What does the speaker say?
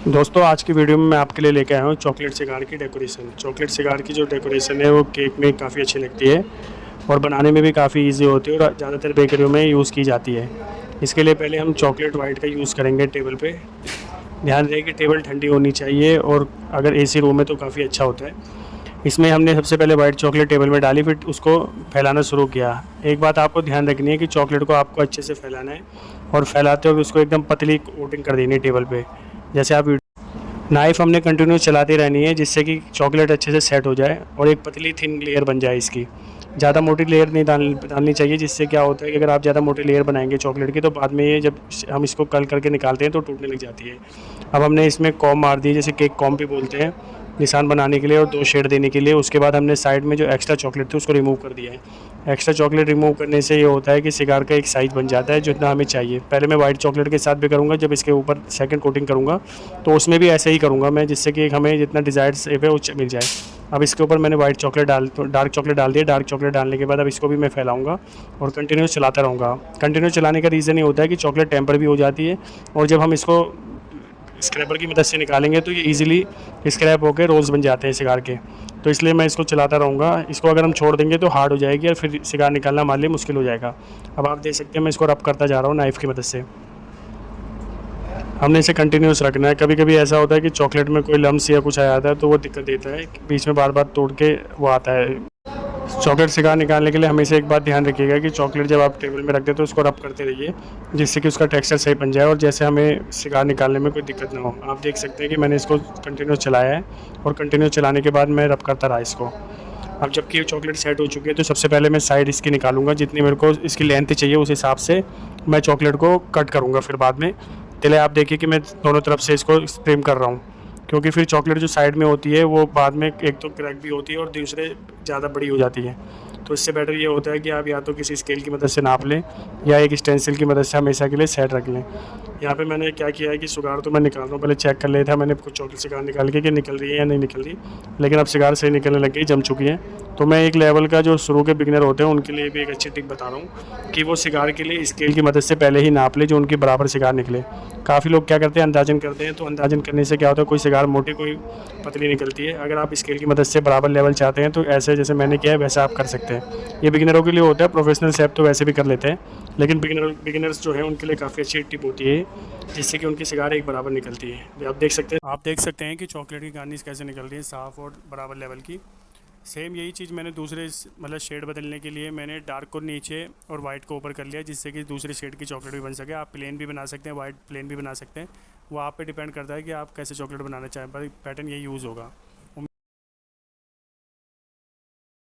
दोस्तों आज की वीडियो में मैं आपके लिए लेके आया हूँ चॉकलेट सिगार की डेकोरेशन। चॉकलेट सिगार की जो डेकोरेशन है वो केक में काफ़ी अच्छी लगती है और बनाने में भी काफ़ी इजी होती है और ज़्यादातर बेकरियों में यूज़ की जाती है। इसके लिए पहले हम चॉकलेट वाइट का यूज़ करेंगे टेबल पे। ध्यान रहे कि टेबल ठंडी होनी चाहिए और अगर एसी रूम है तो काफ़ी अच्छा होता है। इसमें हमने सबसे पहले वाइट चॉकलेट टेबल में डाली, फिर उसको फैलाना शुरू किया। एक बात आपको ध्यान रखनी है कि चॉकलेट को आपको अच्छे से फैलाना है और फैलाते हुए उसको एकदम पतली कोटिंग कर देनी है टेबल पे। जैसे आप नाइफ़ हमने कंटिन्यू चलाती रहनी है जिससे कि चॉकलेट अच्छे से सेट हो जाए और एक पतली थिन लेयर बन जाए इसकी। ज़्यादा मोटी लेयर नहीं डालनी चाहिए, जिससे क्या होता है कि अगर आप ज़्यादा मोटी लेयर बनाएंगे चॉकलेट की तो बाद में ये जब हम इसको कल करके निकालते हैं तो टूटने लग जाती है। अब हमने इसमें कॉम मार दी, जैसे केक कॉम भी बोलते हैं, निशान बनाने के लिए और 2 शेड देने के लिए। उसके बाद हमने साइड में जो एक्स्ट्रा चॉकलेट थी उसको रिमूव कर दिया है। एक्स्ट्रा चॉकलेट रिमूव करने से ये होता है कि सिगार का एक साइज़ बन जाता है जितना हमें चाहिए। पहले मैं वाइट चॉकलेट के साथ भी करूँगा, जब इसके ऊपर सेकंड कोटिंग करूँगा तो उसमें भी ऐसे ही करूँगा मैं, जिससे कि हमें जितना डिज़ायर्ड शेप है वो मिल जाए। अब इसके ऊपर मैंने वाइट चॉकलेट डार्क चॉकलेट डाल दिया। डार्क चॉकलेट डालने के बाद अब इसको भी मैं फैलाऊँगा और कंटिन्यू चलाता रहूँगा। कंटिन्यू चलाने का रीज़न ये होता है कि चॉकलेट टेम्पर भी हो जाती है और जब हम इसको स्क्रैपर की मदद से निकालेंगे तो ये ईज़िली स्क्रैप होकर रोल्स बन जाते हैं सिगार के। तो इसलिए मैं इसको चलाता रहूँगा। इसको अगर हम छोड़ देंगे तो हार्ड हो जाएगी और फिर सिगार निकालना हमारे लिए मुश्किल हो जाएगा। अब आप देख सकते हैं मैं इसको रब करता जा रहा हूँ नाइफ़ की मदद से। हमने इसे कंटिन्यूस रखना है। कभी कभी ऐसा होता है कि चॉकलेट में कोई लम्स या कुछ आ जाता है तो वो दिक्कत देता है, बीच में बार बार तोड़ के वो आता है। चॉकलेट सिगार निकालने के लिए हमेशा एक बात ध्यान रखिएगा कि चॉकलेट जब आप टेबल में रख दें तो उसको रब करते रहिए, जिससे कि उसका टेक्सचर सही बन जाए और जैसे हमें सिगार निकालने में कोई दिक्कत ना हो। आप देख सकते हैं कि मैंने इसको कंटिन्यू चलाया है और कंटिन्यू चलाने के बाद मैं रब करता रहा इसको। अब जबकि ये चॉकलेट सेट हो चुकी है तो सबसे पहले मैं साइड इसकी निकालूंगा। जितनी मेरे को इसकी लेंथ चाहिए उस हिसाब से मैं चॉकलेट को कट करूँगा फिर बाद में। पहले आप देखिए कि मैं दोनों तरफ से इसको ट्रिम कर रहा हूँ, क्योंकि फिर चॉकलेट जो साइड में होती है वो बाद में एक तो क्रैक भी होती है और दूसरे ज़्यादा बड़ी हो जाती है। तो इससे बेटर ये होता है कि आप या तो किसी स्केल की मदद से नाप लें या एक स्टेंसिल की मदद से हमेशा के लिए सेट रख लें। यहाँ पे मैंने क्या किया है कि सिगार तो मैं निकाल रहा हूँ, पहले चेक कर लिया था मैंने कुछ चॉकलेट सिगार निकाल के कि निकल रही है या नहीं निकल रही, लेकिन अब सिगार सही निकलने लग गई, जम चुकी है। तो मैं एक लेवल का जो शुरू के बिगिनर होते हैं उनके लिए भी एक अच्छी टिप बता रहा हूँ कि वो सिगार के लिए स्केल की मदद से पहले ही नाप ले जो उनकी बराबर सिगार निकले। काफ़ी लोग क्या करते हैं, अंदाजन करते हैं, तो अंदाजन करने से क्या होता है कोई सिगार मोटी कोई पतली निकलती है। अगर आप स्केल की मदद से बराबर लेवल चाहते हैं तो ऐसे जैसे मैंने किया है वैसा आप कर सकते हैं। ये बिगिनरों के लिए होता है, प्रोफेशनल शेफ तो वैसे भी कर लेते हैं, लेकिन बिगिनर्स जो है उनके लिए काफ़ी अच्छी टिप होती है जिससे कि उनकी सिगार एक बराबर निकलती है। आप देख सकते हैं कि चॉकलेट की गार्निश कैसे निकल रही है, साफ़ और बराबर लेवल की। सेम यही चीज़ मैंने दूसरे मतलब शेड बदलने के लिए मैंने डार्क को नीचे और वाइट को ऊपर कर लिया, जिससे कि दूसरे शेड की चॉकलेट भी बन सके। आप प्लेन भी बना सकते हैं, वाइट प्लेन भी बना सकते हैं, वो आप पे डिपेंड करता है कि आप कैसे चॉकलेट बनाना चाहें, पर पैटर्न यही यूज़ होगा।